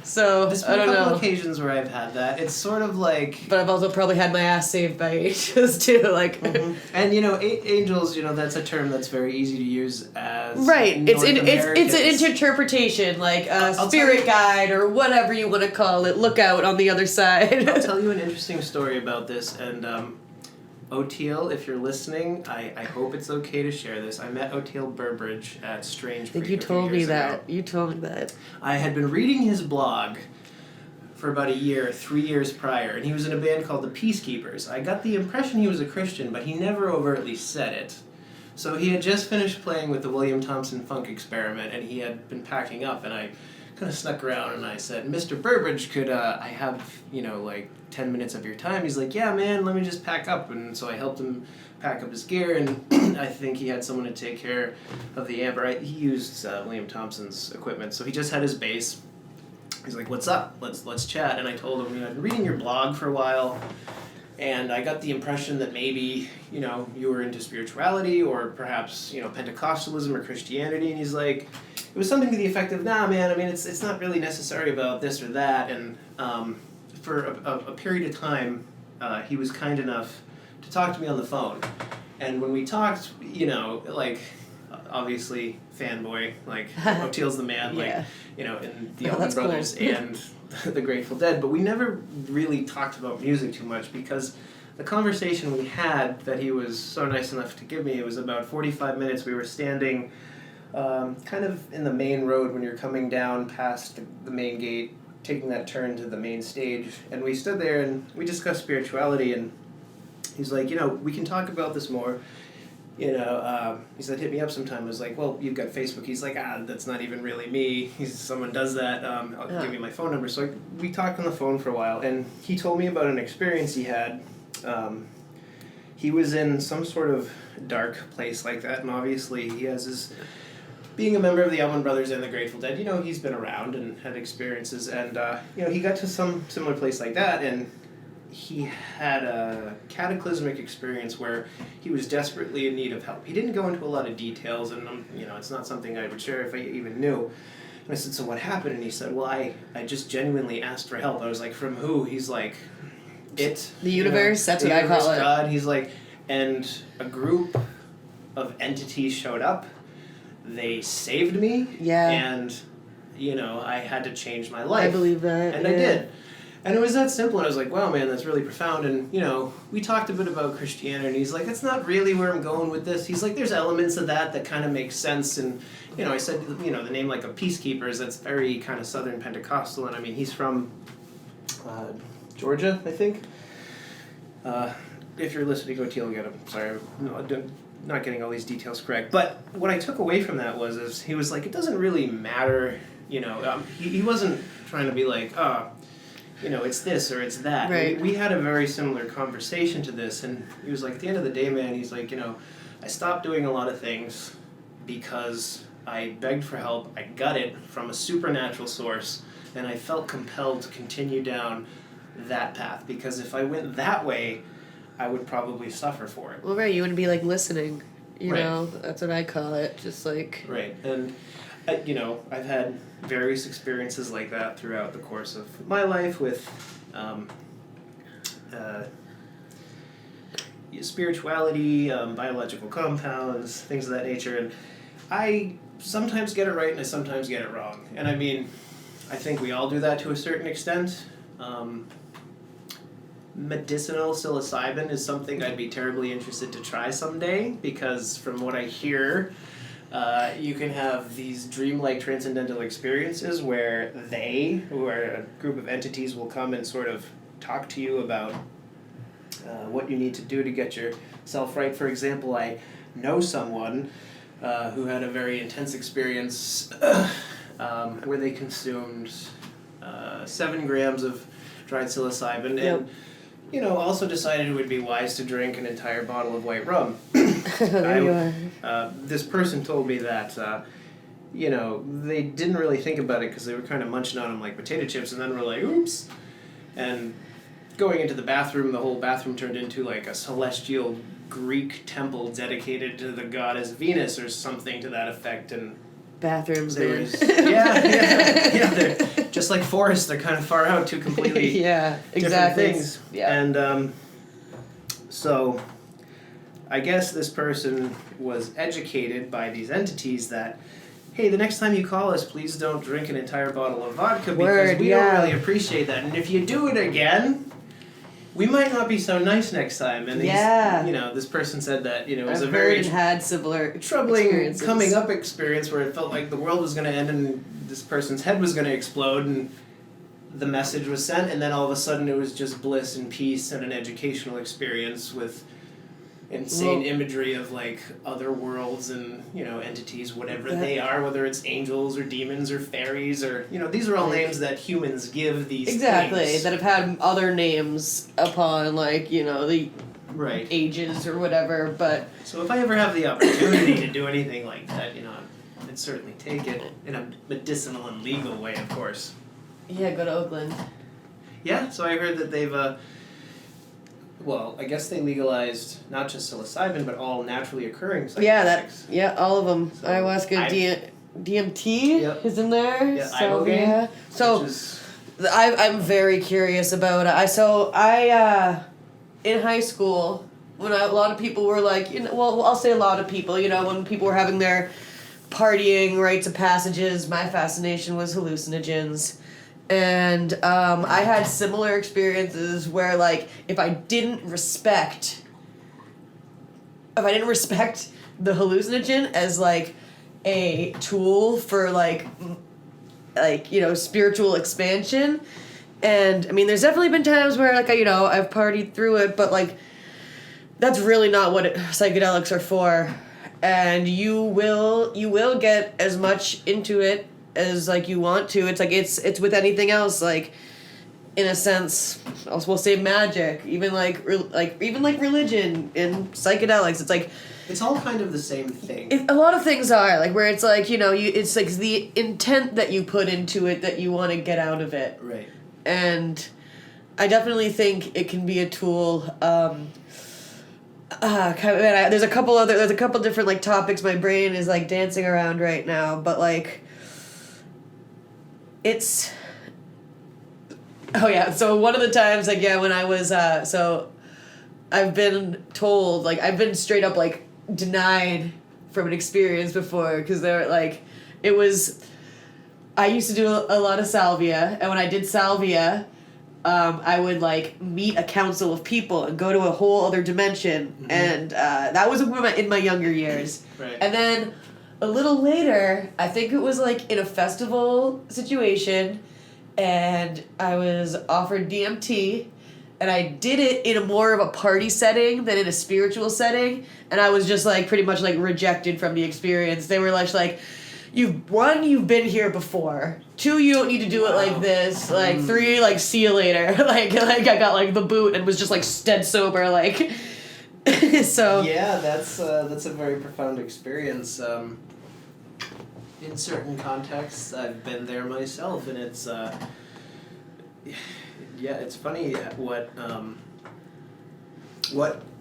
So there's I don't been a couple know. occasions where I've had that. It's sort of like. But I've also probably had my ass saved by angels too, like. Mm-hmm. And you know, angels. You know, that's a term that's very easy to use as. Right. It's an interpretation, like a spirit guide or whatever you want to call it. Look out on the other side. I'll tell you an interesting story about this, and Oteil, if you're listening, I hope it's okay to share this. I met Oteil Burbridge at Strange Creek. You told me that. You told me that. I had been reading his blog for about a year, 3 years prior, and he was in a band called the Peacekeepers. I got the impression he was a Christian, but he never overtly said it. So he had just finished playing with the William Thompson Funk Experiment, and he had been packing up, and I kind of snuck around and I said, Mr. Burbridge, could I have, you know, like 10 minutes of your time? He's like, yeah, man, let me just pack up. And so I helped him pack up his gear, and I think he had someone to take care of the amp. He used William Thompson's equipment, so he just had his bass. He's like, what's up? Let's chat. And I told him, you know, I've been reading your blog for a while, and I got the impression that maybe, you know, you were into spirituality or perhaps, you know, Pentecostalism or Christianity. And he's like, it was something to the effect of, nah, man, I mean, it's not really necessary about this or that. And for a period of time, he was kind enough to talk to me on the phone. And when we talked, you know, like, obviously, fanboy, like, Oteil's the man, like, you know, in the Allman Brothers cool. and the Grateful Dead. But we never really talked about music too much, because the conversation we had that he was so nice enough to give me, it was about 45 minutes. We were standing kind of in the main road when you're coming down past the main gate, taking that turn to the main stage. And we stood there and we discussed spirituality, and he's like, you know, we can talk about this more. You know, he said, hit me up sometime. I was like, well, you've got Facebook. He's like, that's not even really me. Someone does that. I'll give you my phone number. So we talked on the phone for a while, and he told me about an experience he had. He was in some sort of dark place like that, and obviously he has his, being a member of the Allman Brothers and the Grateful Dead, you know, he's been around and had experiences, and, you know, he got to some similar place like that, and he had a cataclysmic experience where he was desperately in need of help. He didn't go into a lot of details, and, you know, it's not something I would share if I even knew. And I said, so what happened? And he said, well, I just genuinely asked for help. I was like, from who? He's like, the universe, that's what I call it. God. He's like, and a group of entities showed up. They saved me. Yeah. And, you know, I had to change my life. I believe that. And I did. And it was that simple, and I was like, wow, man, that's really profound. And, you know, we talked a bit about Christianity, and he's like, that's not really where I'm going with this. He's like, there's elements of that kind of make sense. And, you know, I said, you know, the name like a Peacekeepers, that's very kind of Southern Pentecostal. And, I mean, he's from Georgia, I think. If you're listening, Oteil, again, I'm sorry. No, not getting all these details correct, but what I took away from that is he was like, it doesn't really matter, he wasn't trying to be like, it's this or it's that. Right. We had a very similar conversation to this, and he was like, at the end of the day, man, he's like, I stopped doing a lot of things because I begged for help, I got it from a supernatural source, and I felt compelled to continue down that path, because if I went that way, I would probably suffer for it. Well, right, you wouldn't be like listening, Right. that's what I call it, just like... Right, and I've had various experiences like that throughout the course of my life with spirituality, biological compounds, things of that nature, and I sometimes get it right and I sometimes get it wrong. And I mean, I think we all do that to a certain extent. Medicinal psilocybin is something I'd be terribly interested to try someday, because from what I hear, you can have these dreamlike transcendental experiences where they, who are a group of entities, will come and sort of talk to you about what you need to do to get yourself right. For example, I know someone who had a very intense experience where they consumed 7 grams of dried psilocybin, and also decided it would be wise to drink an entire bottle of white rum. This person told me that they didn't really think about it because they were kind of munching on them like potato chips, and then were like, oops. And going into the bathroom, the whole bathroom turned into like a celestial Greek temple dedicated to the goddess Venus or something to that effect. And bathrooms, man. They're just like forests. They're kind of far out, two completely different things. Yeah. And so I guess this person was educated by these entities that, hey, the next time you call us, please don't drink an entire bottle of vodka, because we don't really appreciate that. And if you do it again, we might not be so nice next time. And this person said that, it was a very had similar troubling coming up experience where it felt like the world was going to end and this person's head was going to explode, and the message was sent, and then all of a sudden it was just bliss and peace and an educational experience with insane imagery of like other worlds and entities, whatever they are, whether it's angels or demons or fairies or these are all names that humans give these things. That have had other names upon the ages or whatever. But so if I ever have the opportunity to do anything like that, I'd certainly take it in a medicinal and legal way, of course. Yeah, go to Oakland. Yeah, so I heard that they've I guess they legalized not just psilocybin, but all naturally occurring psychedelics. All of them. So ayahuasca, DMT is in there. Yeah, ibogaine. So I'm very curious about it. I in high school, when a lot of people were like, I'll say a lot of people, when people were having their partying rites of passages, my fascination was hallucinogens. And I had similar experiences where, if I didn't respect the hallucinogen as, a tool for, spiritual expansion, and, I mean, there's definitely been times where, I've partied through it, but, that's really not what psychedelics are for, and you will get as much into it as you want to. It's it's with anything else, in a sense. We'll say magic, even religion and psychedelics. It's it's all kind of the same thing. A lot of things are where it's it's the intent that you put into it that you want to get out of it. Right. And I definitely think it can be a tool. There's a couple different topics my brain is dancing around right now, but it's... Oh, yeah. So one of the times, when I was... so I've been told, I've been straight up, denied from an experience before, because they're, it was... I used to do a lot of salvia, and when I did salvia, I would, meet a council of people and go to a whole other dimension, and that was in my younger years. Right. And then... a little later, I think it was in a festival situation, and I was offered DMT, and I did it in a more of a party setting than in a spiritual setting, and I was just like pretty much like rejected from the experience. They were like you've been here before. 2, you don't need to do it like this. Like 3, like see you later. like I got like the boot and was just like dead sober like. So yeah, that's a very profound experience. In certain contexts, I've been there myself, and it's yeah, it's funny what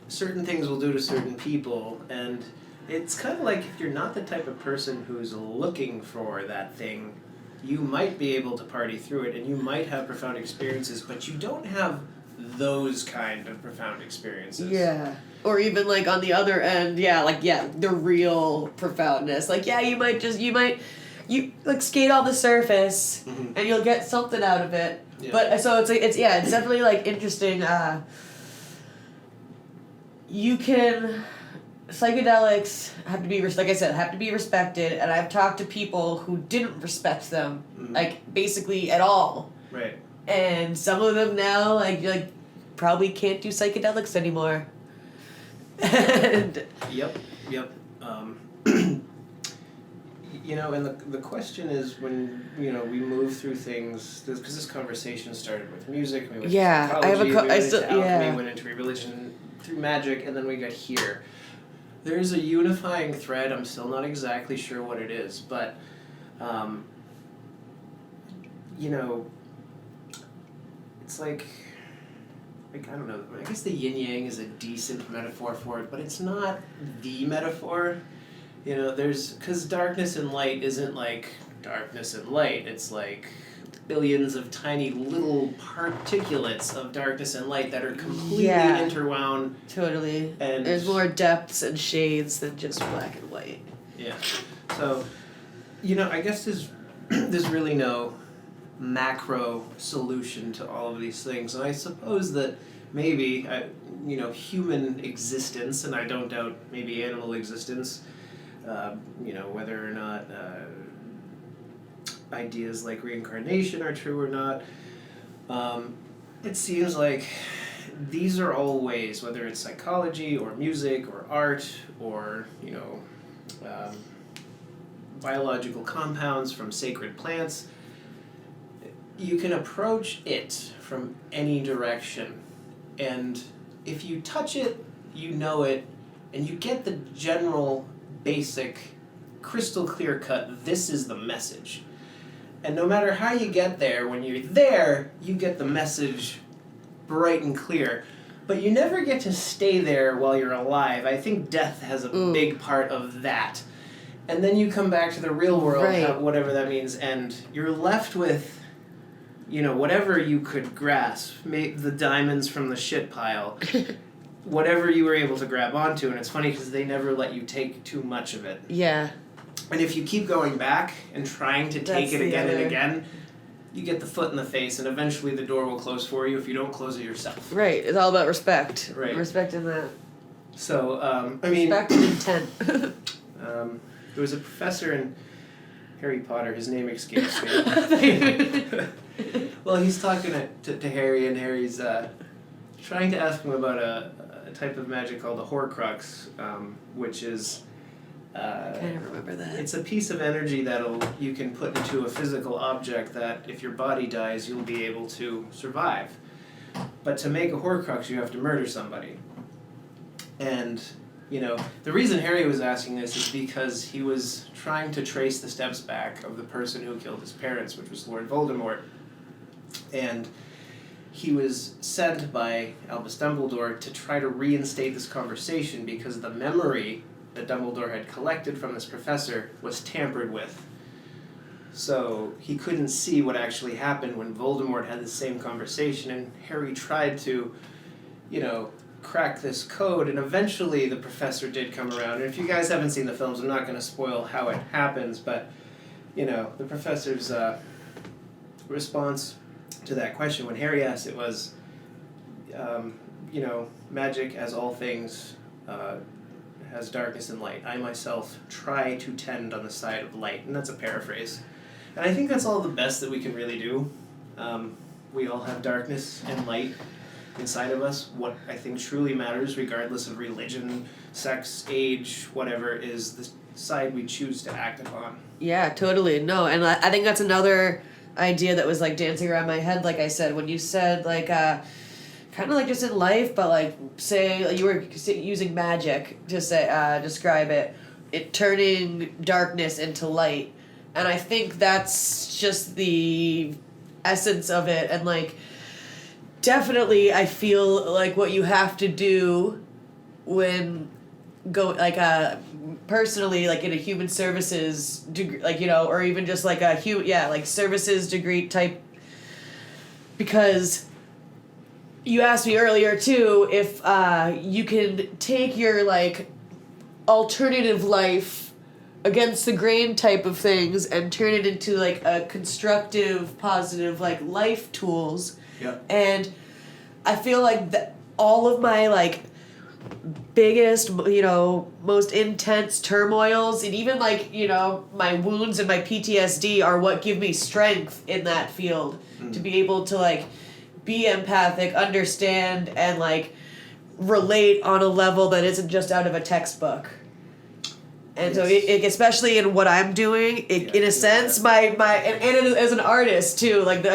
certain things will do to certain people, and it's kind of like if you're not the type of person who's looking for that thing, you might be able to party through it, and you might have profound experiences, but you don't have those kind of profound experiences. Yeah. Or even like on the other end, the real profoundness. Like, yeah, you might like skate on the surface and you'll get something out of it. Yeah. But so it's definitely like interesting. Psychedelics have to be, like I said, have to be respected, and I've talked to people who didn't respect them, like basically at all. Right. And some of them now like probably can't do psychedelics anymore. And Yep. And the question is when, we move through things, because this conversation started with music, we went to psychology, we went into alchemy, went into religion, through magic, and then we got here. There's a unifying thread, I'm still not exactly sure what it is, but, it's like I don't know, I guess the yin-yang is a decent metaphor for it, but it's not the metaphor. Because darkness and light isn't like darkness and light, it's like billions of tiny little particulates of darkness and light that are completely interwound. Totally. And there's more depths and shades than just black and white. Yeah. So, I guess there's really no macro solution to all of these things, and I suppose that maybe human existence, and I don't doubt maybe animal existence, whether or not ideas like reincarnation are true or not, it seems like these are all ways, whether it's psychology or music or art or biological compounds from sacred plants, you can approach it from any direction, and if you touch it, you know it, and you get the general, basic, crystal clear cut, this is the message. And no matter how you get there, when you're there, you get the message bright and clear. But you never get to stay there while you're alive. I think death has a big part of that. And then you come back to the real world, whatever that means, and you're left with whatever you could grasp, the diamonds from the shit pile, whatever you were able to grab onto. And it's funny because they never let you take too much of it. Yeah. And if you keep going back and trying to take it again and again, you get the foot in the face, and eventually the door will close for you if you don't close it yourself. Right. It's all about respect. Right. Respecting that. So, respect and intent. There was a professor in Harry Potter, his name escapes me. Well, he's talking to Harry, and Harry's trying to ask him about a type of magic called a Horcrux, which is... I kind of remember that. It's a piece of energy you can put into a physical object that if your body dies, you'll be able to survive. But to make a Horcrux, you have to murder somebody. And, the reason Harry was asking this is because he was trying to trace the steps back of the person who killed his parents, which was Lord Voldemort. And he was sent by Albus Dumbledore to try to reinstate this conversation because the memory that Dumbledore had collected from this professor was tampered with. So he couldn't see what actually happened when Voldemort had the same conversation, and Harry tried to, crack this code, and eventually the professor did come around. And if you guys haven't seen the films, I'm not going to spoil how it happens, but, the professor's response to that question when Harry asked it was, magic, as all things, has darkness and light. I myself try to tend on the side of light. And that's a paraphrase. And I think that's all the best that we can really do. We all have darkness and light. inside of us, what I think truly matters, regardless of religion, sex, age, whatever, is the side we choose to act upon. Yeah, totally. No, and I think that's another idea that was like dancing around my head, like I said, when you said like kind of like just in life, but like say you were using magic to say describe it turning darkness into light, and I think that's just the essence of it. And like definitely I feel like what you have to do when go like personally, like in a human services degree, like, you know, or even just like a like services degree type, because you asked me earlier too if you can take your like alternative life against the grain type of things and turn it into like a constructive, positive like life tools. Yep. And I feel like all of my like biggest, you know, most intense turmoils, and even like, you know, my wounds and my PTSD are what give me strength in that field to be able to like be empathic, understand, and like relate on a level that isn't just out of a textbook. And so it, especially in what I'm doing, in a sense, my and as an artist too, like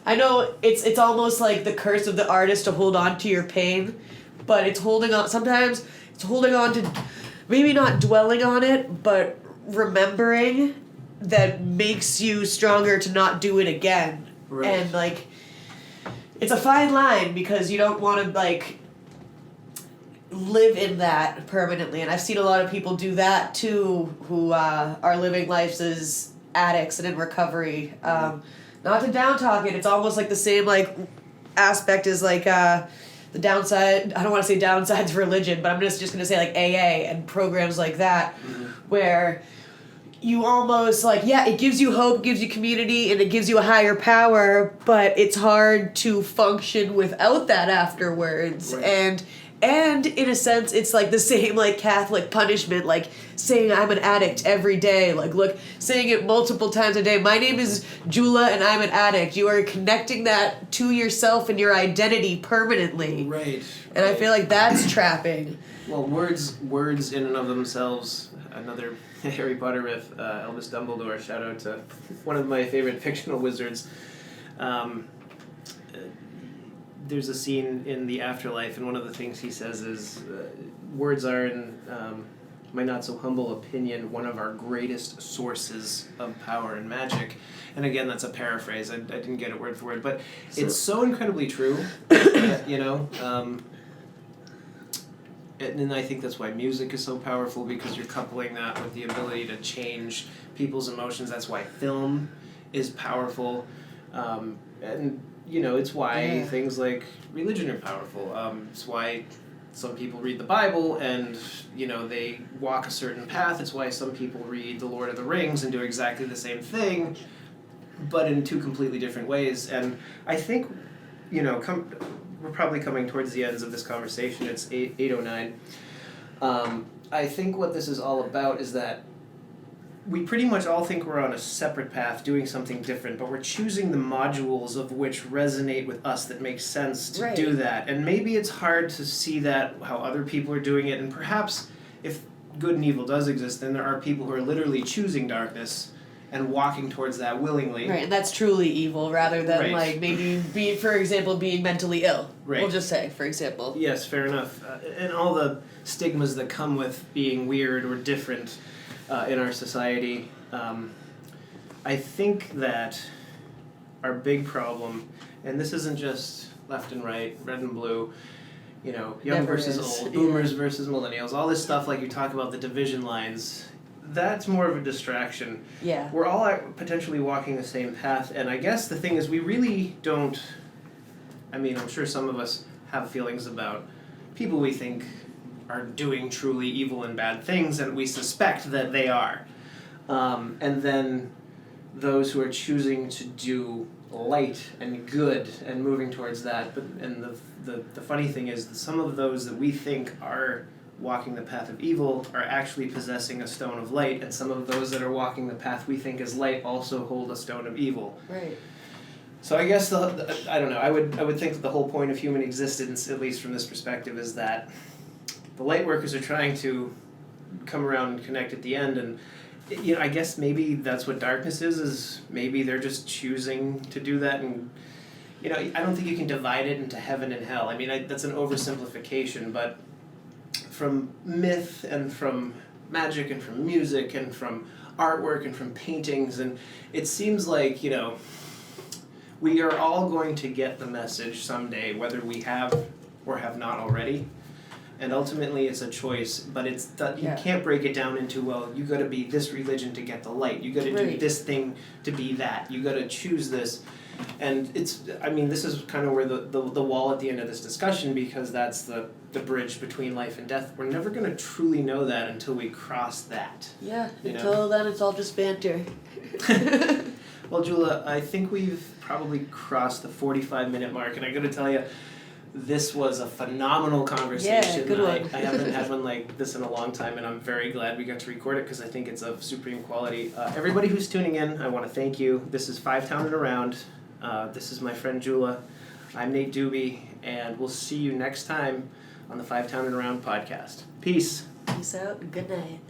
I know it's almost like the curse of the artist to hold on to your pain, but it's holding on. Sometimes it's holding on to, maybe not dwelling on it, but remembering that makes you stronger to not do it again. Right. And like, it's a fine line because you don't want to like live in that permanently. And I've seen a lot of people do that too, who are living lives as addicts and in recovery. Not to down talk it, it's almost like the same like aspect as like the downside. I don't want to say downsides religion, but I'm just gonna say like AA and programs like that, where you almost like, yeah, it gives you hope, gives you community, and it gives you a higher power, but it's hard to function without that afterwards. Right. And in a sense, it's like the same like Catholic punishment, like saying I'm an addict every day. Like, look, saying it multiple times a day. My name is Julla and I'm an addict. You are connecting that to yourself and your identity permanently. Right. And I feel like that's trapping. Well, words in and of themselves, another Harry Potter riff, Albus Dumbledore, shout out to one of my favorite fictional wizards. There's a scene in the afterlife, and one of the things he says is, words are, in my not so humble opinion, one of our greatest sources of power and magic. And again, that's a paraphrase. I didn't get it word for word, but it's so incredibly true, you know. And I think that's why music is so powerful, because you're coupling that with the ability to change people's emotions. That's why film is powerful. And you know, it's why things like religion are powerful. It's why some people read the Bible and, you know, they walk a certain path. It's why some people read The Lord of the Rings and do exactly the same thing, but in two completely different ways. And I think, you know, we're probably coming towards the ends of this conversation. It's 8:09. I think what this is all about is that we pretty much all think we're on a separate path doing something different, but we're choosing the modules of which resonate with us that make sense to do that. And maybe it's hard to see that, how other people are doing it, and perhaps if good and evil does exist, then there are people who are literally choosing darkness and walking towards that willingly. Right, and that's truly evil rather than like maybe for example, being mentally ill. Right. We'll just say, for example. Yes, fair enough. And all the stigmas that come with being weird or different in our society. I think that our big problem, and this isn't just left and right, red and blue, you know, young versus old, boomers versus millennials, all this stuff, like you talk about the division lines, that's more of a distraction. Yeah. We're all potentially walking the same path, and I guess the thing is we really don't, I mean, I'm sure some of us have feelings about people we think are doing truly evil and bad things, and we suspect that they are. And then those who are choosing to do light and good and moving towards that. And the funny thing is that some of those that we think are walking the path of evil are actually possessing a stone of light, and some of those that are walking the path we think is light also hold a stone of evil. Right. So I guess I don't know. I would think that the whole point of human existence, at least from this perspective, is that the light workers are trying to come around and connect at the end, and I guess maybe that's what darkness is maybe they're just choosing to do that, and I don't think you can divide it into heaven and hell. I mean, that's an oversimplification, but from myth and from magic and from music and from artwork and from paintings, and it seems like, we are all going to get the message someday, whether we have or have not already. And ultimately it's a choice, but it's that you can't break it down into, well, you got to be this religion to get the light. You got to do this thing to be that. You got to choose this. And this is kind of where the wall at the end of this discussion, because that's the bridge between life and death. We're never going to truly know that until we cross that. Yeah, until then it's all just banter. Well, Julla, I think we've probably crossed the 45-minute mark, and I got to tell you, this was a phenomenal conversation. Yeah, good one. I haven't had one like this in a long time, and I'm very glad we got to record it because I think it's of supreme quality. Everybody who's tuning in, I want to thank you. This is Five Town and Around. This is my friend Julla. I'm Nate Doobie, and we'll see you next time on the Five Town and Around podcast. Peace. Peace out. Good night.